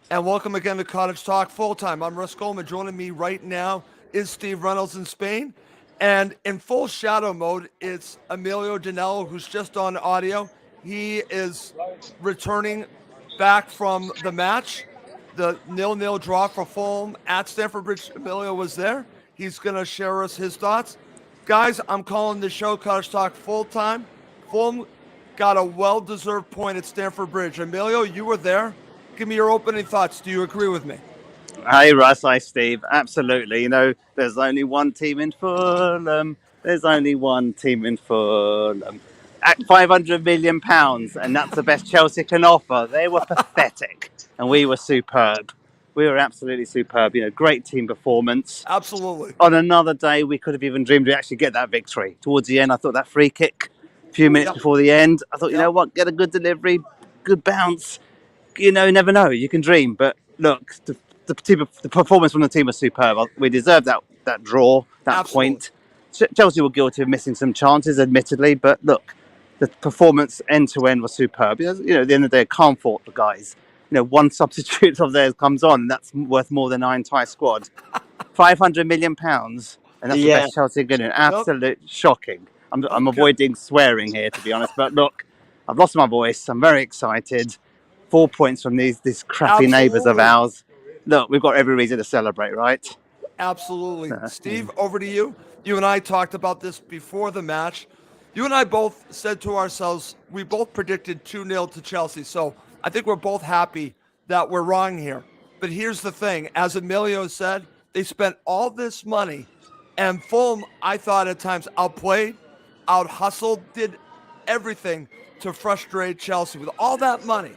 And welcome again to Cottage Talk Full Time. I'm Russ Coleman. Joining me right now is Steve Reynolds in Spain. And in full shadow mode, it's Emilio Danello, who's just on audio. He is returning back from the match, the 0-0 draw for Fulham at Stamford Bridge. Emilio was there. He's going to share us his thoughts. Guys, I'm calling the show Cottage Talk Full Time. Fulham got a well-deserved point at Stamford Bridge. Emilio, you were there. Give me your opening thoughts. Do you agree with me? Hey Russ, hi Steve. Absolutely. There's only one team in Fulham. There's only one team in Fulham. At £500 million, and that's the best Chelsea can offer. They were pathetic, and we were superb. We were absolutely superb. Great team performance. Absolutely. On another day, we could have even dreamed we actually get that victory. Towards the end, I thought that free kick, a few minutes before the end, I thought, you know what, get a good delivery, good bounce. You never know. You can dream, but look, the performance from the team was superb. We deserved that draw, that Absolutely. point. Chelsea were guilty of missing some chances, admittedly, but look, the performance end to end was superb. At the end of the day, can't fault the guys. One substitute of theirs comes on, and that's worth more than our entire squad. £500 million, and that's the best Chelsea getting. Absolute shocking. I'm avoiding swearing here, to be honest, but look, I've lost my voice. I'm very excited. 4 points from these crappy neighbours of ours. Look, we've got every reason to celebrate, right? Absolutely. Steve, over to you. You and I talked about this before the match. You and I both said to ourselves, we both predicted 2-0 to Chelsea. So I think we're both happy that we're wrong here. But here's the thing. As Emilio said, they spent all this money, and Fulham, I thought at times, outplayed, out-hustled, did everything to frustrate Chelsea with all that money.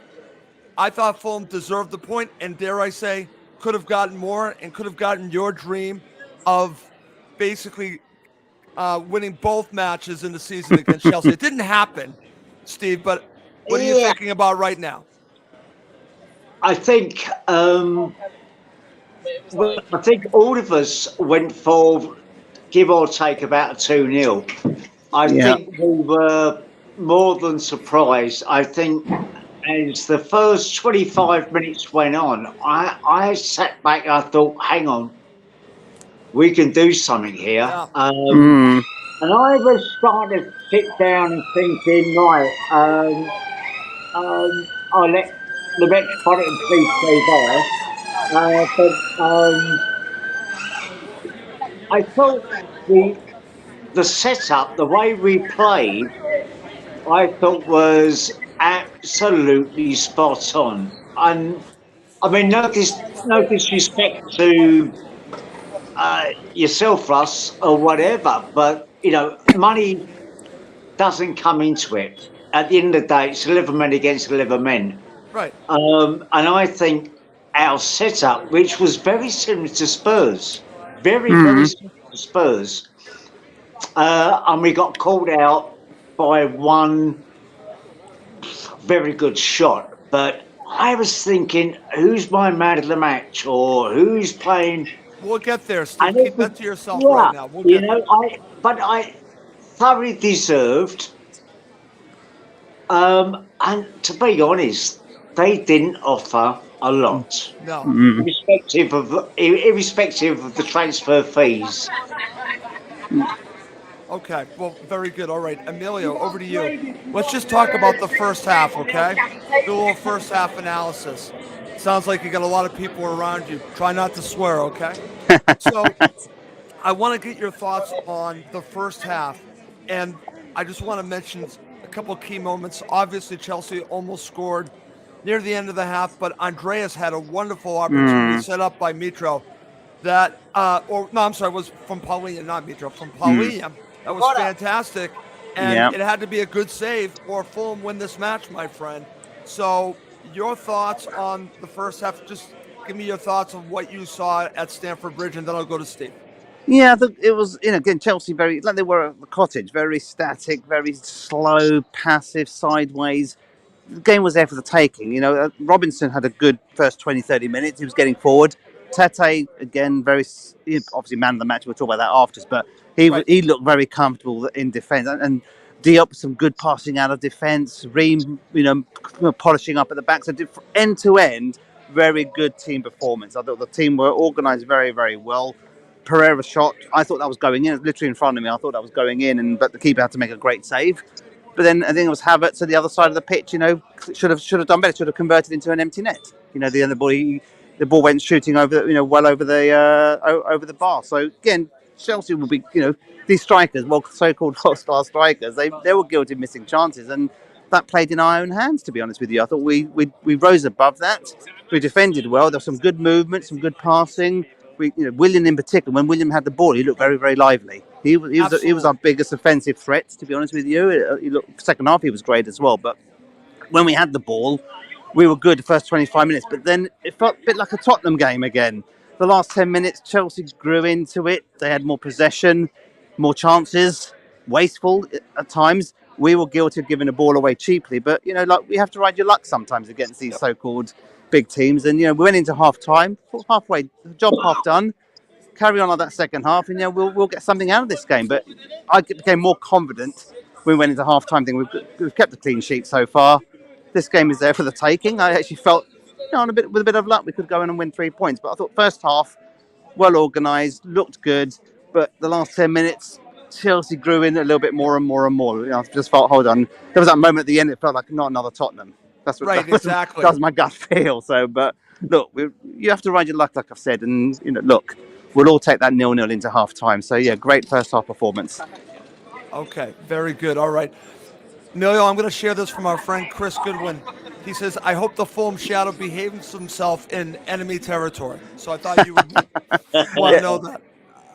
I thought Fulham deserved the point, and dare I say, could have gotten more and could have gotten your dream of basically winning both matches in the season against Chelsea. It didn't happen, Steve, but what are you thinking about right now? I think all of us went for give or take about a 2-0. I think we were more than surprised. I think as the first 25 minutes went on, I sat back and I thought, hang on, we can do something here. And I was starting to sit down and thinking, right, I'll let the Metropolitan Police go by. I thought the setup, the way we played, I thought was absolutely spot on. And I mean, no disrespect to yourself, Russ, or whatever, but money doesn't come into it. At the end of the day, it's 11 men against 11 men. Right. And I think our setup, which was very similar to Spurs, very similar to Spurs, and we got called out by one very good shot. But I was thinking, who's my man of the match, or who's playing? We'll get there, Steve. Keep that to yourself right now. I thoroughly deserved. And to be honest, they didn't offer a lot. No. Irrespective of the transfer fees. Okay, well, very good. All right, Emilio, over to you. Let's just talk about the first half, okay? Do a little first half analysis. Sounds like you got a lot of people around you. Try not to swear, okay? So I want to get your thoughts on the first half. And I just want to mention a couple of key moments. Obviously, Chelsea almost scored near the end of the half, but Andreas had a wonderful opportunity set up by Mitro that, it was from Paulinho, not Mitro, from Paulinho. That was fantastic. And it had to be a good save or Fulham win this match, my friend. So your thoughts on the first half, just give me your thoughts on what you saw at Stamford Bridge, and then I'll go to Steve. Yeah, it was, again, Chelsea very, like they were at the Cottage, very static, very slow, passive, sideways. The game was there for the taking. Robinson had a good first 20, 30 minutes. He was getting forward. Tete, again, obviously man of the match. We'll talk about that after, but he looked very comfortable in defence. And Diop, some good passing out of defence. Ream, polishing up at the back. So end to end, very good team performance. I thought the team were organised very, very well. Pereira shot, I thought that was going in. It was literally in front of me. I thought that was going in, but the keeper had to make a great save. But then I think it was Havertz at the other side of the pitch. Should have done better. Should have converted into an empty net. The ball went shooting over, well over the bar. So again, Chelsea will be, these strikers, well, so-called world-class strikers, they were guilty of missing chances, and that played in our own hands. To be honest with you, I thought we rose above that. We defended well. There was some good movement, some good passing. William in particular, when William had the ball, he looked very, very lively. He was our biggest offensive threat, to be honest with you. Second half, he was great as well. But when we had the ball, we were good the first 25 minutes. But then it felt a bit like a Tottenham game again. The last 10 minutes, Chelsea grew into it. They had more possession, more chances, wasteful at times. We were guilty of giving the ball away cheaply. But, we have to ride your luck sometimes against these so-called big teams. And, we went into half-time, halfway, job half done. Carry on like that second half, and we'll get something out of this game. But I became more confident when we went into half-time. We've kept the clean sheet so far. This game is there for the taking. I actually felt, with a bit of luck, we could go in and win 3 points. But I thought first half, well organised, looked good. But the last 10 minutes, Chelsea grew in a little bit more and more and more. I just felt, hold on. There was that moment at the end. It felt like not another Tottenham. That's what, right, exactly. That was my gut feel. So, but look, you have to ride your luck, like I've said, and look. We'll all take that 0-0 into half-time. So, yeah, great first-half performance. Okay, very good. All right. Emilio, I'm going to share this from our friend Chris Goodwin. He says, I hope the Fulham Shadow behaves himself in enemy territory. So I thought you would want to know that.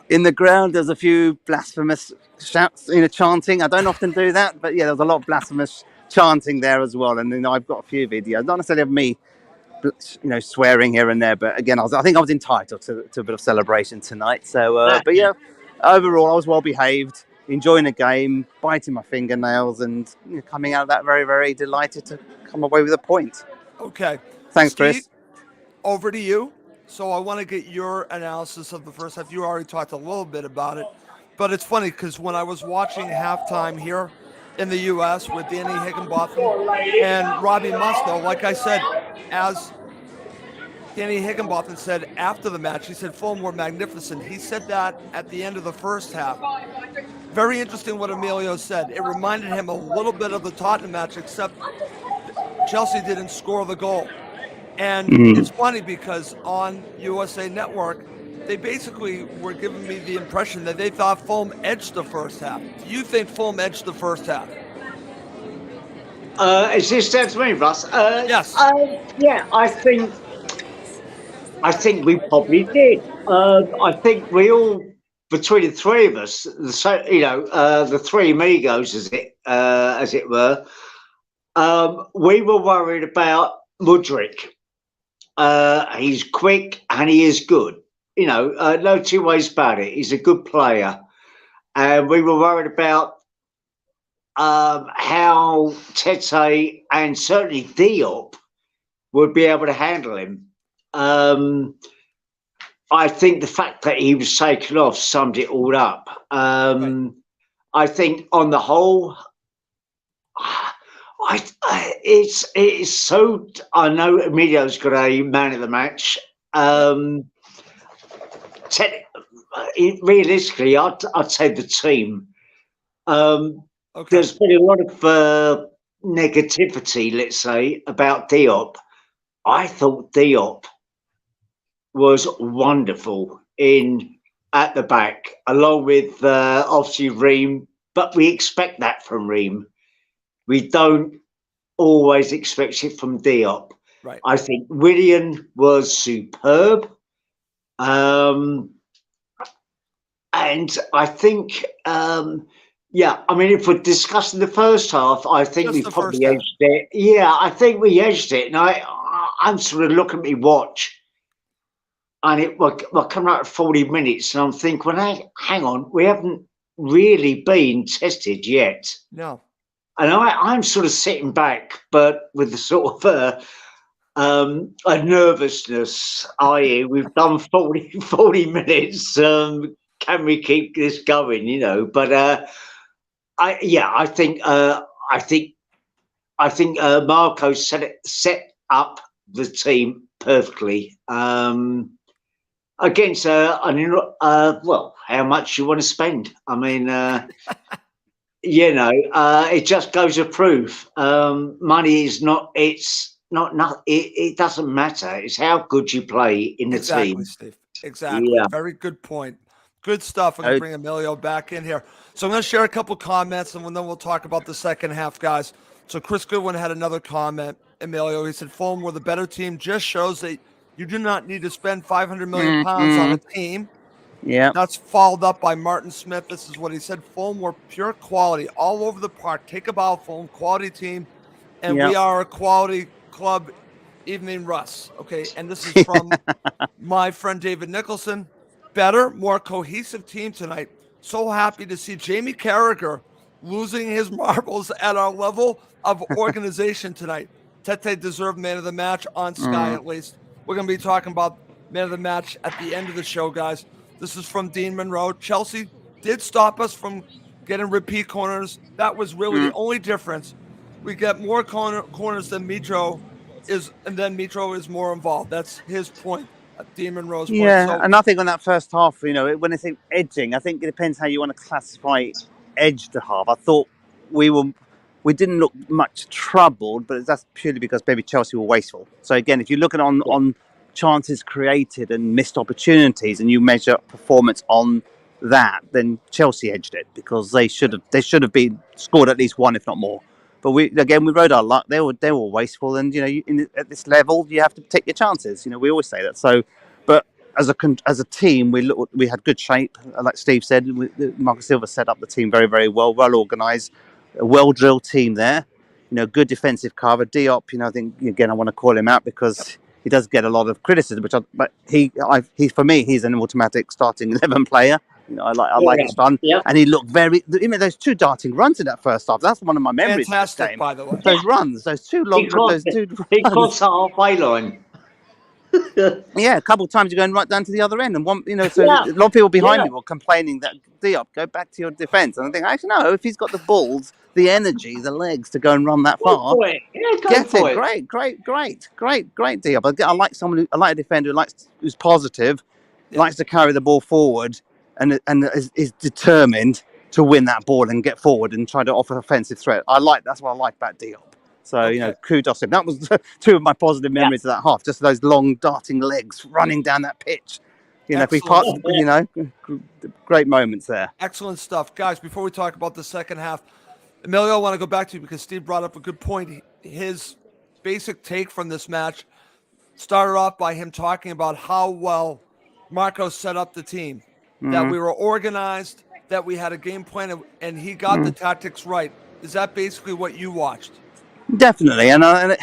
In the ground, there's a few blasphemous shouts, chanting. I don't often do that, but, yeah, there's a lot of blasphemous chanting there as well. And, I've got a few videos, not necessarily of me, swearing here and there, but again, I think I was entitled to a bit of celebration tonight. So, but yeah, overall, I was well behaved, enjoying the game, biting my fingernails, and coming out of that very, very delighted to come away with a point. Okay, thanks, Steve, Chris. Over to you. So I want to get your analysis of the first half. You already talked a little bit about it, but it's funny because when I was watching halftime here in the U.S. with Danny Higginbotham and Robbie Mustoe, like I said, as Danny Higginbotham said after the match, he said Fulham were magnificent. He said that at the end of the first half. Very interesting what Emilio said. It reminded him a little bit of the Tottenham match, except Chelsea didn't score the goal. And it's funny because on USA Network, they basically were giving me the impression that they thought Fulham edged the first half. Do you think Fulham edged the first half? Is this down to me, Russ? Yes. Yeah, I think we probably did. I think we all, between the three of us, the three amigos, as it were, we were worried about Mudryk. He's quick and he is good. No two ways about it. He's a good player, and we were worried about how Tete and certainly Diop would be able to handle him. I think the fact that he was taken off summed it all up. I think on the whole, it's so. I know Emilio's got a man of the match. Realistically, I'd say the team. There's been a lot of negativity, let's say, about Diop. I thought Diop was wonderful at the back, along with obviously Ream. But we expect that from Ream. We don't always expect it from Diop. Right. I think William was superb. And I think, if we're discussing the first half, I think we probably edged it. Yeah, I think we edged it. And I'm sort of looking at my watch, and we're coming out at 40 minutes, and I'm thinking, well, hang on, we haven't really been tested yet. No. And I'm sort of sitting back, but with the sort of a nervousness, i.e., we've done 40 minutes. Can we keep this going? But I think Marco set up the team perfectly. Against well, how much you want to spend? I mean, it just goes to prove money is not. It's not. It doesn't matter. It's how good you play in the Exactly, team. Steve. Exactly. Yeah. Very good point. Good stuff. I'm going to bring Emilio back in here. So I'm going to share a couple comments, and then we'll talk about the second half, guys. So Chris Goodwin had another comment, Emilio. He said, Fulham were the better team. Just shows that you do not need to spend 500 million pounds on a team. Yeah. That's followed up by Martin Smith. This is what he said. Fulham were pure quality all over the park. Take a bow, Fulham, quality team. And we are a quality club, evening Russ. Okay. And this is from my friend David Nicholson. Better, more cohesive team tonight. So happy to see Jamie Carragher losing his marbles at our level of organization tonight. Tete deserved man of the match on Sky, at least. We're going to be talking about man of the match at the end of the show, guys. This is from Dean Monroe. Chelsea did stop us from getting repeat corners. That was really the only difference. We get more corners than Mitro is, and then Mitro is more involved. That's his point. Dean Monroe's point. Yeah, and I think on that first half, when I think edging, I think it depends how you want to classify edge to half. I thought we didn't look much troubled, but that's purely because maybe Chelsea were wasteful. So again, if you look at on chances created and missed opportunities, and you measure performance on that, then Chelsea edged it because they should have been scored at least one, if not more. But we rode our luck. They were wasteful, and at this level, you have to take your chances. We always say that. So, but as a team, we had good shape. Like Steve said, Marcus Silva set up the team very, very well organised, a well-drilled team there. Good defensive cover. Diop, I think again I want to call him out because he does get a lot of criticism. But for me, he's an automatic starting 11 player. I like his fun, and he looked very. Those two darting runs in that first half. That's one of my memories. Fantastic, of this game. By the way. Those runs, those two long, He crossed the halfway line. Yeah, a couple of times you're going right down to the other end, and a lot of people behind me were complaining that Diop, go back to your defence. And I think actually no, if he's got the balls, the energy, the legs to go and run that far, get it. Great Diop. I like I like a defender who's positive, likes to carry the ball forward, and is determined to win that ball and get forward and try to offer offensive threat. That's what I like about Diop. So, kudos to him. That was two of my positive memories of that half. Just those long darting legs running down that pitch. Great moments there. Excellent stuff. Guys, before we talk about the second half, Emilio, I want to go back to you because Steve brought up a good point. His basic take from this match started off by him talking about how well Marco set up the team, that we were organized, that we had a game plan, and he got the tactics right. Is that basically what you watched? Definitely, and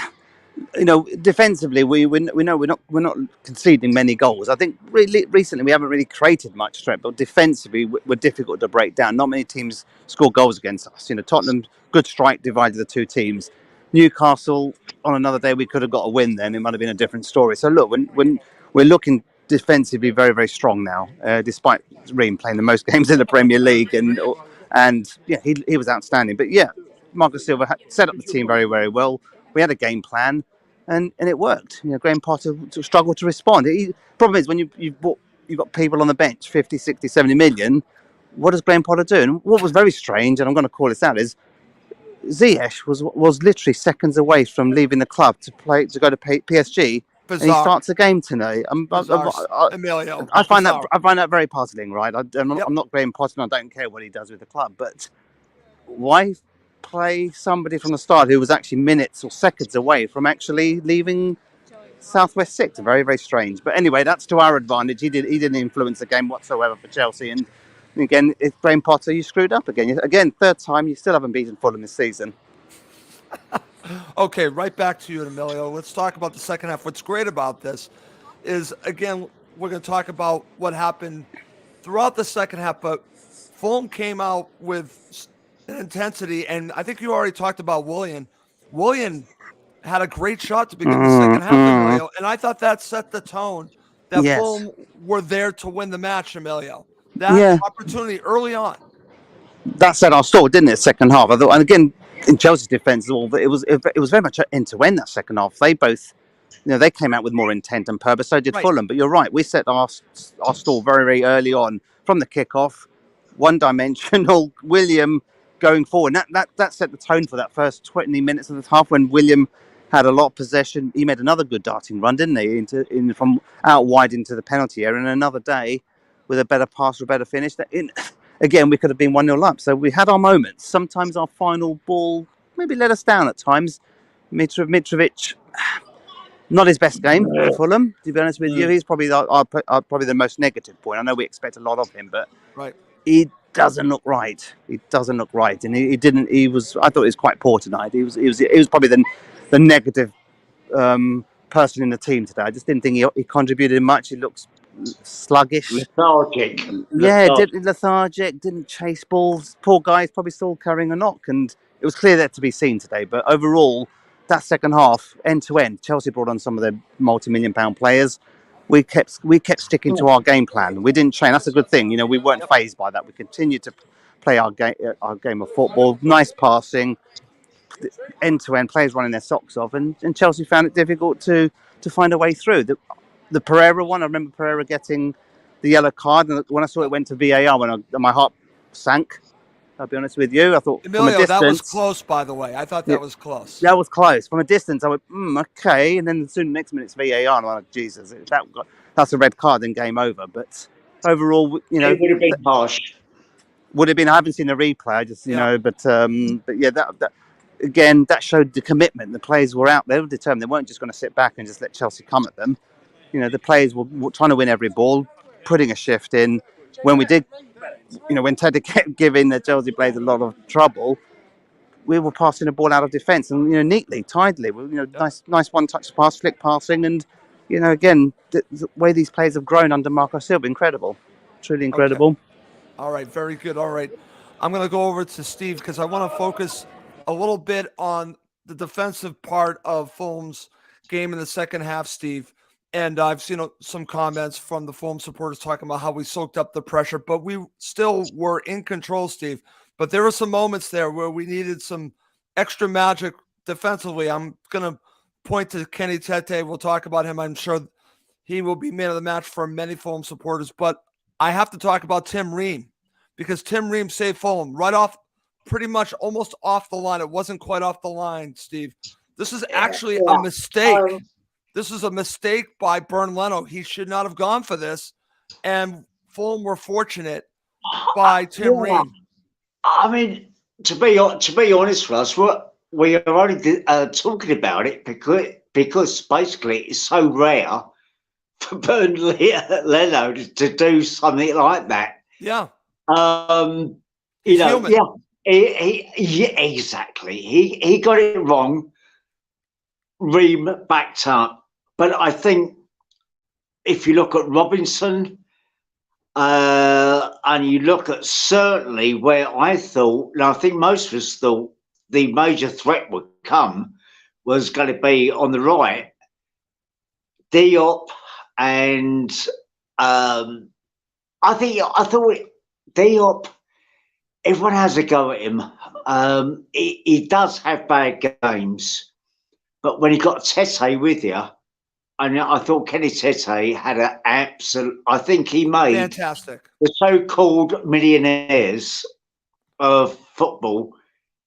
defensively, we know we're not conceding many goals. I think really recently we haven't really created much threat, but defensively we're difficult to break down. Not many teams score goals against us. Tottenham, good strike divided the two teams. Newcastle, on another day we could have got a win. Then it might have been a different story. So look, when we're looking defensively very, very strong now, despite Ream playing the most games in the Premier League, and he was outstanding. But Marcus Silva set up the team very, very well. We had a game plan, and it worked. Graham Potter struggled to respond. Problem is, when you've got people on the bench, 50, 60, 70 million, what does Graham Potter do? And what was very strange, and I'm going to call this out, is Ziyech was literally seconds away from leaving the club to go to PSG. Bizarre. And he starts the game tonight. Emilio. I find that very puzzling, right? I'm not Graham Potter, and I don't care what he does with the club, but why play somebody from the start who was actually minutes or seconds away from actually leaving Southwest 6? Very, very strange. But anyway, that's to our advantage. He didn't influence the game whatsoever for Chelsea. And again, it's Graham Potter, you screwed up again. Again, third time, you still haven't beaten Fulham this season. Okay, right back to you, Emilio. Let's talk about the second half. What's great about this is, again, we're going to talk about what happened throughout the second half, but Fulham came out with intensity, and I think you already talked about Willian. Willian had a great shot to begin the second half, Emilio, and I thought that set the tone that Fulham were there to win the match, Emilio. That opportunity early on. That set our stall, didn't it? Second half, I thought, and again in Chelsea's defence, it was very much end to end that second half. They both they came out with more intent and purpose. So did Right. Fulham. But you're right. We set our stall very, very early on from the kickoff, one-dimensional. William going forward. That set the tone for that first 20 minutes of the half when William had a lot of possession. He made another good darting run, didn't he? From out wide into the penalty area. And another day with a better pass or a better finish. Again, we could have been 1-0 up. So we had our moments. Sometimes our final ball maybe let us down at times. Mitrovic, not his best game for Fulham, to be honest with you. He's probably probably the most negative point. I know we expect a lot of him, but he doesn't look right. He doesn't look right, and he didn't. I thought he was quite poor tonight. He was probably the negative person in the team today. I just didn't think he contributed much. He looks sluggish. Lethargic. Yeah, lethargic, didn't chase balls. Poor guy's probably still carrying a knock, and it was clear that to be seen today. But overall, that second half, end to end, Chelsea brought on some of their multi-million-pound players. We kept sticking to our game plan. We didn't change. That's a good thing. We weren't phased by that. We continued to play our game of football. Nice passing, end to end, players running their socks off, and Chelsea found it difficult to find a way through. The Pereira one, I remember Pereira getting the yellow card, and when I saw it went to VAR, my heart sank. I'll be honest with you. I thought Emilio, from a distance, that was close, by the way. I thought that was close. That was close. From a distance, I went, okay. And then soon the next minute it's VAR, and I'm like, Jesus, that's a red card and game over. But overall, it would have been harsh. Would have been. I haven't seen the replay. I just, but yeah, that again, that showed the commitment. The players were out. They were determined. They weren't just going to sit back and just let Chelsea come at them. The players were trying to win every ball, putting a shift in. When we did, when Tete kept giving the Chelsea players a lot of trouble, we were passing the ball out of defence and neatly, tidily. Nice one-touch pass, flick passing, and again, the way these players have grown under Marco Silva, incredible, truly incredible. Okay. All right, very good. All right, I'm going to go over to Steve because I want to focus a little bit on the defensive part of Fulham's game in the second half, Steve. And I've seen some comments from the Fulham supporters talking about how we soaked up the pressure, but we still were in control, Steve. But there were some moments there where we needed some extra magic defensively. I'm going to point to Kenny Tete. We'll talk about him. I'm sure he will be man of the match for many Fulham supporters. But I have to talk about Tim Ream because Tim Ream saved Fulham right off, pretty much almost off the line. It wasn't quite off the line, Steve. This is actually a mistake. This is a mistake by Bernd Leno. He should not have gone for this. And Fulham were fortunate by Tim Ream. I mean, to be honest, Russ, we are only talking about it because basically it's so rare for Bernd Leno to do something like that. Yeah. Human. Exactly. He got it wrong. Ream backed up. But I think if you look at Robinson and you look at certainly where I thought, and I think most of us thought the major threat would come was going to be on the right. Diop and I thought Diop, everyone has a go at him. He does have bad games, but when he got Tete with you, and I thought Kenny Tete had an absolute. I think he made fantastic the so-called millionaires of football.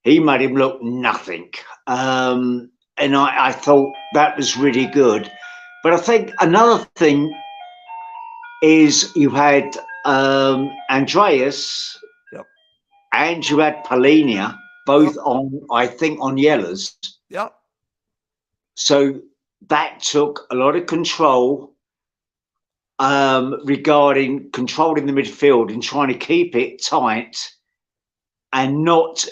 He made him look nothing, and I thought that was really good. But I think another thing is you had Andreas, and you had Polinia, both on yellows. Yep. So that took a lot of control regarding controlling the midfield and trying to keep it tight and not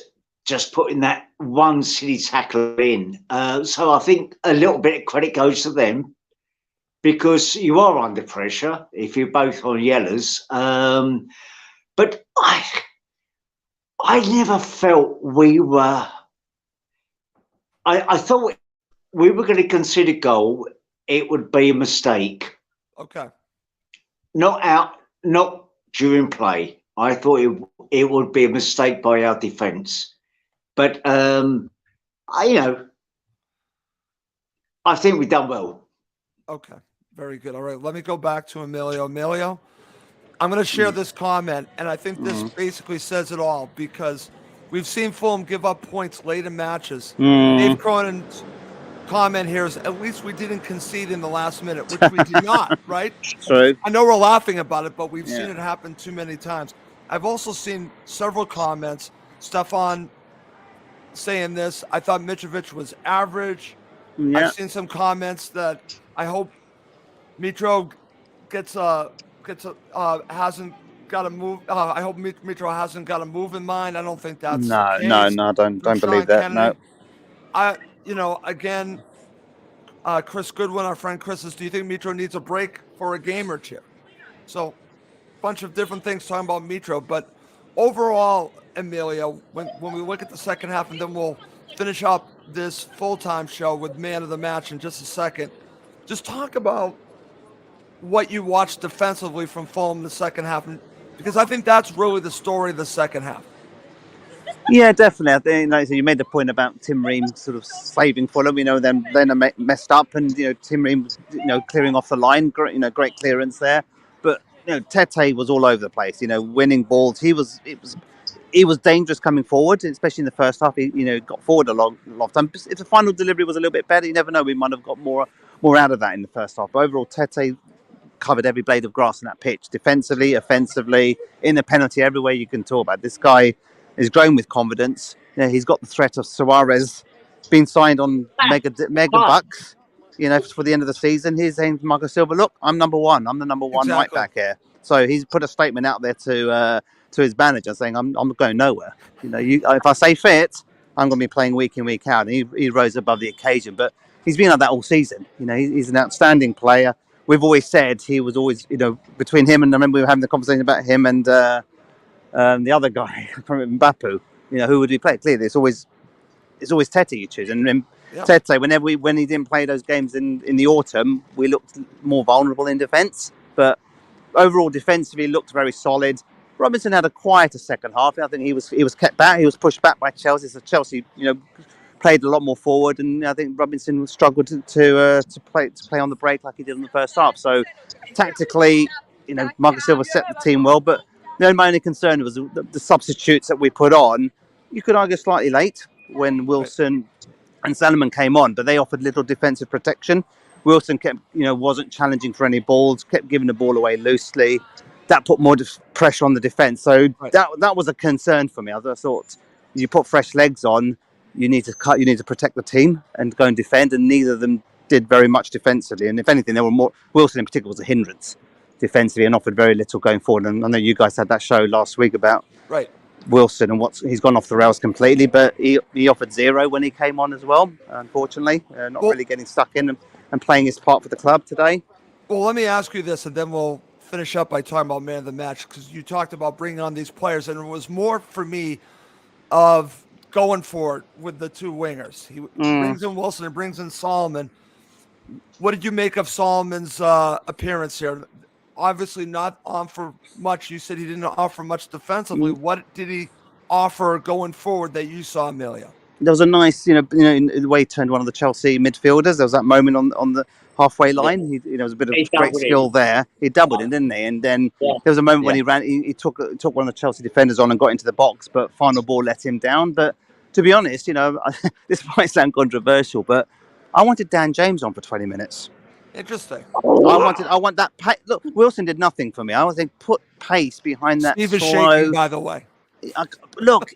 just putting that one silly tackle in. So I think a little bit of credit goes to them because you are under pressure if you're both on yellows. But I never felt we were. I thought we were going to consider goal. It would be a mistake. Okay. Not during play. I thought it would be a mistake by our defence. But I I think we've done well. Okay, very good. All right, let me go back to Emilio. Emilio, I'm going to share this comment, and I think this basically says it all because we've seen Fulham give up points late in matches. Dave Cronin's comment here is at least we didn't concede in the last minute, which we did not, right? True. I know we're laughing about it, but we've seen it happen too many times. I've also seen several comments. Stefan saying this. I thought Mitrovic was average. Yeah. I've seen some comments that I hope Mitro hasn't got a move. I hope Mitro hasn't got a move in mind. I don't think that's the case. No. Don't From believe Sean that. No. Kennedy. Again, Chris Goodwin, our friend Chris, says, do you think Mitro needs a break for a game or two? So, bunch of different things talking about Mitro, but overall, Emilio, when we look at the second half, and then we'll finish up this full-time show with man of the match in just a second. Just talk about what you watched defensively from Fulham in the second half, because I think that's really the story of the second half. Yeah, definitely. I think, like you made the point about Tim Ream sort of saving Fulham. Then they messed up, and Tim Ream, clearing off the line. Great clearance there. But Tete was all over the place. Winning balls. He was dangerous coming forward, especially in the first half. He got forward a lot of time. If the final delivery was a little bit better, you never know. We might have got more out of that in the first half. But overall, Tete covered every blade of grass in that pitch, defensively, offensively, in the penalty, everywhere you can talk about. This guy is growing with confidence. He's got the threat of Suarez being signed on mega bucks, for the end of the season. He's saying to Marco Silva, look, I'm number one. I'm the number one right back here. So he's put a statement out there to his manager saying, I'm going nowhere. If I stay fit, I'm going to be playing week in, week out. And he rose above the occasion. But he's been like that all season. He's an outstanding player. We've always said he was always, between him and I remember we were having the conversation about him and the other guy, Mbappé. Who would we play? Clearly, it's always Tete you choose. And Tete, when he didn't play those games in the autumn, we looked more vulnerable in defence. But overall, defensively, looked very solid. Robinson had a quieter second half. I think he was kept back. He was pushed back by Chelsea. So Chelsea, played a lot more forward, and I think Robinson struggled to play on the break like he did in the first half. So tactically, Marco Silva set the team well, but my only concern was the substitutes that we put on. You could argue slightly late when Wilson and Salomon came on, but they offered little defensive protection. Wilson kept, wasn't challenging for any balls, kept giving the ball away loosely. That put more pressure on the defence. So that was a concern for me. I thought you put fresh legs on, you need to protect the team and go and defend, and neither of them did very much defensively. And if anything, they were more. Wilson in particular was a hindrance defensively and offered very little going forward. And I know you guys had that show last week about Wilson and he's gone off the rails completely, but he offered zero when he came on as well. Unfortunately, not really getting stuck in and playing his part for the club today. Well, let me ask you this, and then we'll finish up by talking about man of the match, because you talked about bringing on these players, and it was more for me of going for it with the two wingers. He brings in Wilson and brings in Solomon. What did you make of Solomon's appearance here? Obviously not on for much. You said he didn't offer much defensively. What did he offer going forward that you saw, Emilio? There was a nice, in the way he turned one of the Chelsea midfielders. There was that moment on the halfway line. He there was a bit of great skill there. He doubled him, didn't he? And then there was a moment when he ran. He took one of the Chelsea defenders on and got into the box, but final ball let him down. But to be honest, this might sound controversial, but I wanted Dan James on for 20 minutes. Interesting. I want that. Look, Wilson did nothing for me. I think put pace behind that. Steve is shaking, by the way. Look,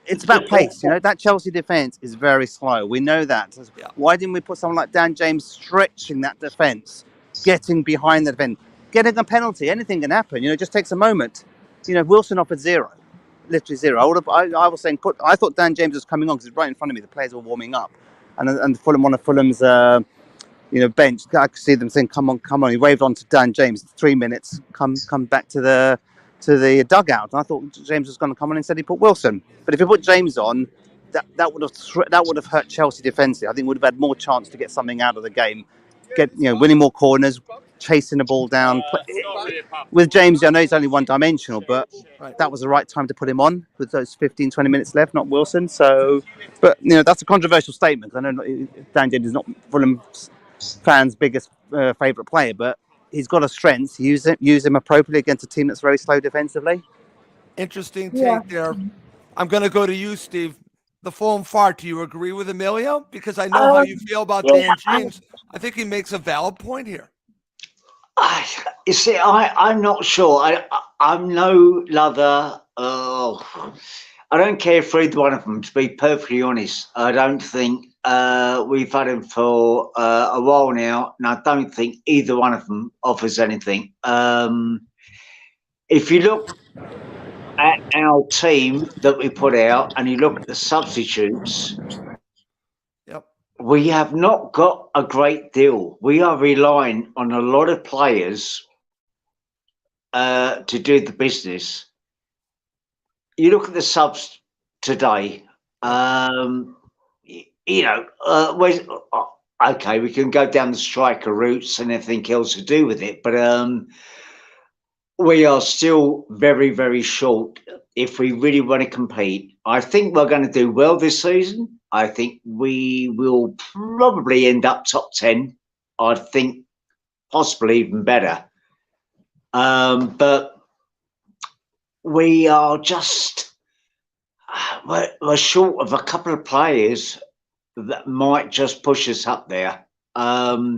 it's about pace. That Chelsea defence is very slow. We know that. Why didn't we put someone like Dan James stretching that defence, getting behind the defence, getting a penalty? Anything can happen. It just takes a moment. Wilson offered zero, literally zero. I was saying, I thought Dan James was coming on because he's right in front of me. The players were warming up, and one of Fulham's bench. I could see them saying, "Come on!" He waved on to Dan James. 3 minutes. Come back to the dugout. And I thought James was going to come on. Instead, he put Wilson. But if he put James on, that would have hurt Chelsea defensively. I think would have had more chance to get something out of the game. Winning more corners. chasing the ball down. With James, I know he's only one-dimensional, but that was the right time to put him on with those 15, 20 minutes left, not Wilson. So, but, that's a controversial statement. I know Dan James is not Fulham fans' biggest favourite player, but he's got a strength. Use him appropriately against a team that's very slow defensively. Interesting take there. I'm going to go to you, Steve. The Fulham fart. Do you agree with Emilio? Because I know how you feel about Dan James. I think he makes a valid point here. You see, I'm not sure. I'm no lover. I don't care for either one of them, to be perfectly honest. I don't think we've had him for a while now, and I don't think either one of them offers anything. If you look at our team that we put out and you look at the substitutes, we have not got a great deal. We are relying on a lot of players to do the business. You look at the subs today, okay, we can go down the striker routes and everything else to do with it, but we are still very, very short if we really want to compete. I think we're going to do well this season. I think we will probably end up top 10. I think possibly even better. But we are just, we're short of a couple of players that might just push us up there. As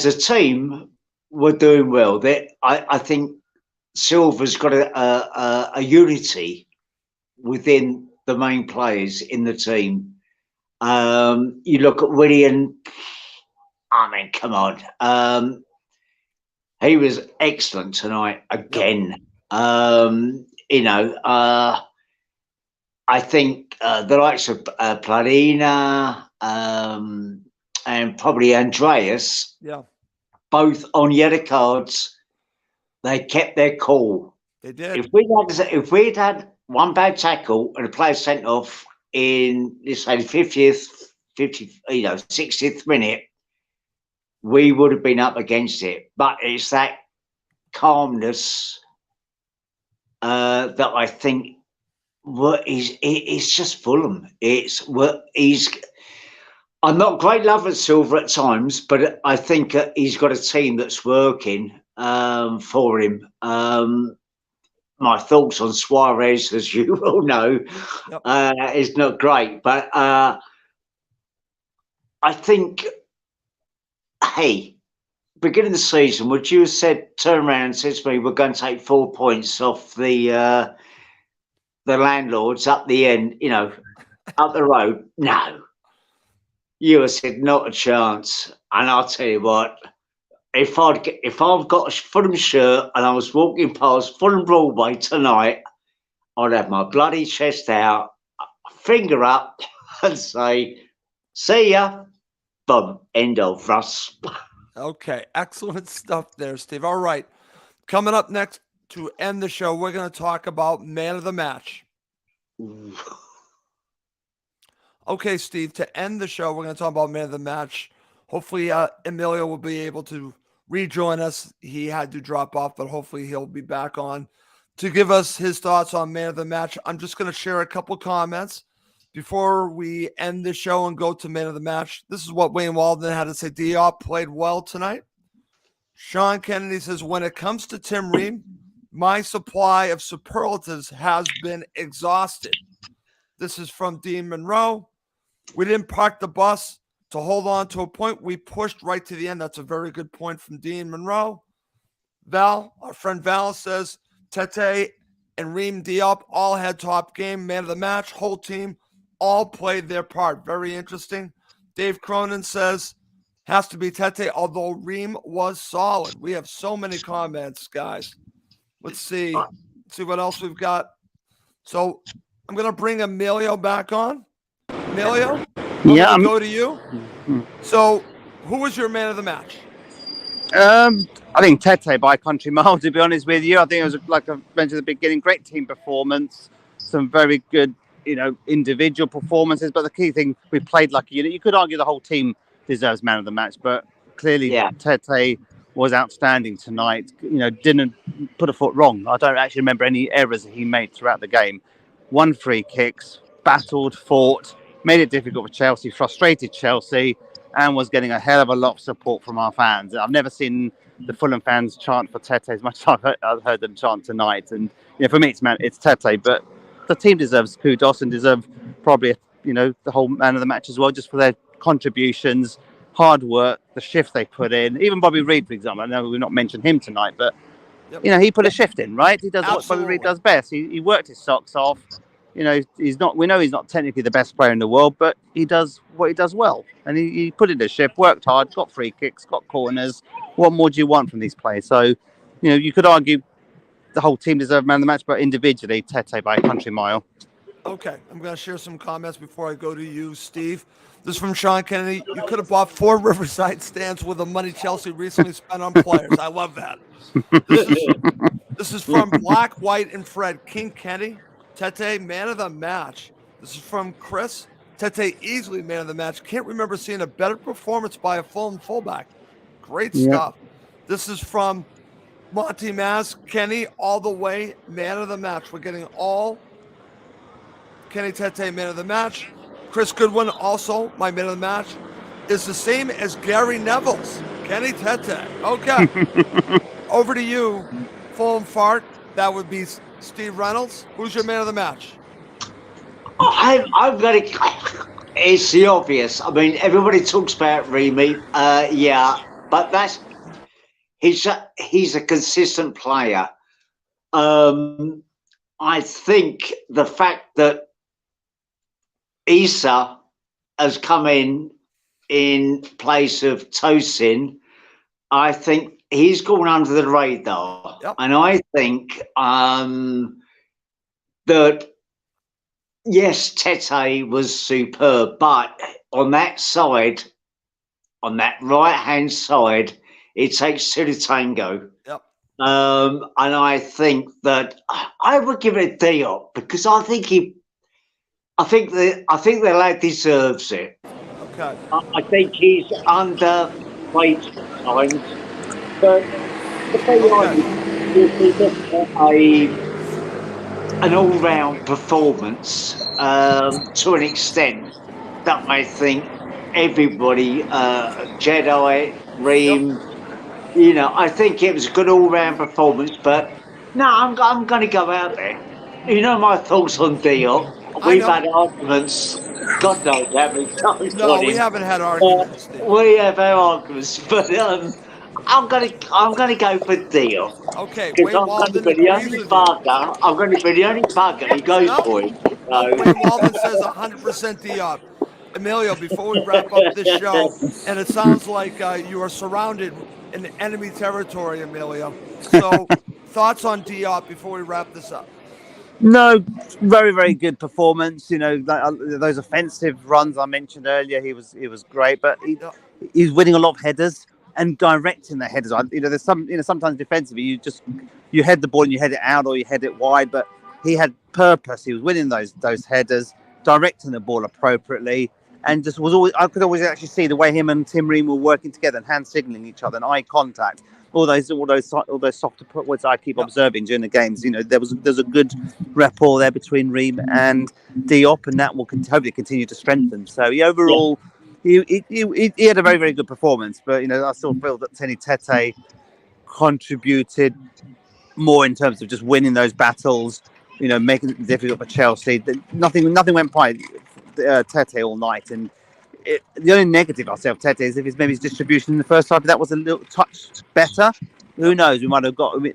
a team, we're doing well. I think Silva's got a unity within the main players in the team. You look at William. I mean, come on. He was excellent tonight again. I think the likes of Pladina and probably Andreas, both on yellow cards, they kept their cool. They did. If we'd had one bad tackle and a player sent off in, let's say, the 60th minute, we would have been up against it. But it's that calmness that I think it's just Fulham. I'm not a great love at Silva at times, but I think he's got a team that's working for him. My thoughts on Suarez, as you all know, is not great. But I think, hey, beginning of the season, would you have turn around and said to me, we're going to take 4 points off the landlords up the end, up the road? No. You have said not a chance. And I'll tell you what, if I've got a Fulham shirt and I was walking past Fulham Broadway tonight, I'd have my bloody chest out, finger up, and say, "See ya." Boom. End of, Russ. Okay, excellent stuff there, Steve. All right, coming up next to end the show, we're going to talk about man of the match. Okay, Steve, to end the show, we're going to talk about man of the match. Hopefully, Emilio will be able to rejoin us. He had to drop off, but hopefully he'll be back on to give us his thoughts on man of the match. I'm just going to share a couple comments before we end the show and go to man of the match. This is what Wayne Walden had to say. Diop played well tonight. Sean Kennedy says, when it comes to Tim Ream, my supply of superlatives has been exhausted. This is from Dean Monroe. We didn't park the bus to hold on to a point. We pushed right to the end. That's a very good point from Dean Monroe. Val, our friend Val, says Tete and Ream Diop all had top game, man of the match, whole team, all played their part. Very interesting. Dave Cronin says has to be Tete, although Ream was solid. We have so many comments, guys. Let's see what else we've got. So I'm going to bring Emilio back on. Emilio, I'm going to go to you. So who was your man of the match? I think Tete by a country mile, to be honest with you. I think it was, like I mentioned at the beginning, great team performance, some very good, individual performances. But the key thing, we played like a unit. You could argue the whole team deserves man of the match, but clearly Yeah. Tete was outstanding tonight. Didn't put a foot wrong. I don't actually remember any errors that he made throughout the game. Won free kicks, battled, fought, made it difficult for Chelsea, frustrated Chelsea, and was getting a hell of a lot of support from our fans. I've never seen the Fulham fans chant for Tete as much as I've heard them chant tonight. And for me, it's Tete, but the team deserves kudos and deserve probably the whole man of the match as well, just for their contributions, hard work, the shift they put in. Even Bobby Reid, for example. I know we've not mentioned him tonight, but he put a shift in, right? He does what Bobby Reid does best. He worked his socks off. He's not. We know he's not technically the best player in the world, but he does what he does well, and he put in a shift, worked hard, got free kicks, got corners. What more do you want from these players? So, you could argue the whole team deserved man of the match, but individually, Tete by a country mile. Okay, I'm going to share some comments before I go to you, Steve. This is from Sean Kennedy. You could have bought 4 Riverside stands with the money Chelsea recently spent on players. I love that. This is from Black, White, and Fred. King Kenny, Tete, man of the match. This is from Chris. Tete, easily man of the match. Can't remember seeing a better performance by a Fulham fullback. Great stuff. This is from Monty Maz. Kenny, all the way, man of the match. We're getting all Kenny Tete, man of the match. Chris Goodwin, also my man of the match, is the same as Gary Neville's. Kenny Tete. Okay. Over to you, Fulham Fart. That would be Steve Reynolds. Who's your man of the match? I'm going to... It's the obvious. I mean, everybody talks about Ream. But he's a consistent player. I think the fact that Issa has come in place of Tosin, I think he's gone under the radar. Yep. And I think that, yes, Tete was superb, but on that side, on that right-hand side, it takes 2 to tango. Yep. And I think that I would give it a Diop because I think the lad deserves it. Okay. I think he's underplayed times, but an all-round performance to an extent that I think everybody, Jedi, Ream, I think it was a good all-round performance. But no, I'm going to go out there. My thoughts on Diop. We've had arguments, God knows how many times. No, we haven't had arguments. We have our arguments, but I'm gonna go for Diop. Okay, Because I'm going to be the only bugger. I'm going to be the only bugger who goes for it. Wayne Walden says 100% Diop. Emilio, before we wrap up this show, and it sounds like you are surrounded in enemy territory, Emilio. So, thoughts on Diop before we wrap this up? No, very, very good performance. Those offensive runs I mentioned earlier, he was great. But he's winning a lot of headers and directing the headers. There's sometimes defensively you head the ball and you head it out or you head it wide. But he had purpose. He was winning those headers, directing the ball appropriately, and just was always. I could always actually see the way him and Tim Ream were working together and hand signaling each other and eye contact. All those softer words I keep observing during the games. There's a good rapport there between Ream and Diop, and that will hopefully continue to strengthen. So overall, he had a very, very good performance. But I still feel that Kenny Tete contributed more in terms of just winning those battles. Making it difficult for Chelsea. Nothing went by Tete all night, and the only negative I'll say of Tete is maybe his distribution in the first half. That was a little touch better. Who knows?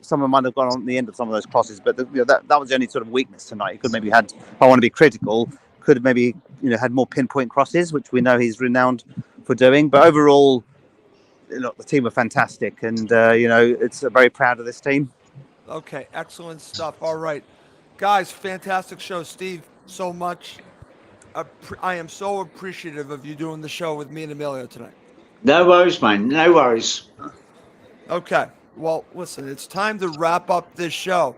Someone might have gone on the end of some of those crosses, but that was the only sort of weakness tonight. He could maybe had. If I want to be critical, could have maybe had more pinpoint crosses, which we know he's renowned for doing. But overall, look, the team were fantastic, and it's very proud of this team. Okay, excellent stuff. All right, guys, fantastic show, Steve. So much. I am so appreciative of you doing the show with me and Emilio tonight. No worries, man. No worries. Okay. Well, listen, it's time to wrap up this show.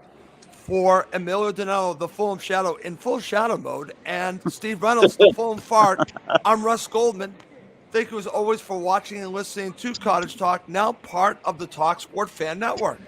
For Emilio Danello, the Fulham Shadow, in full shadow mode, and Steve Reynolds, the Fulham Fart, I'm Russ Goldman. Thank you as always for watching and listening to Cottage Talk, now part of the Talk Sport Fan Network.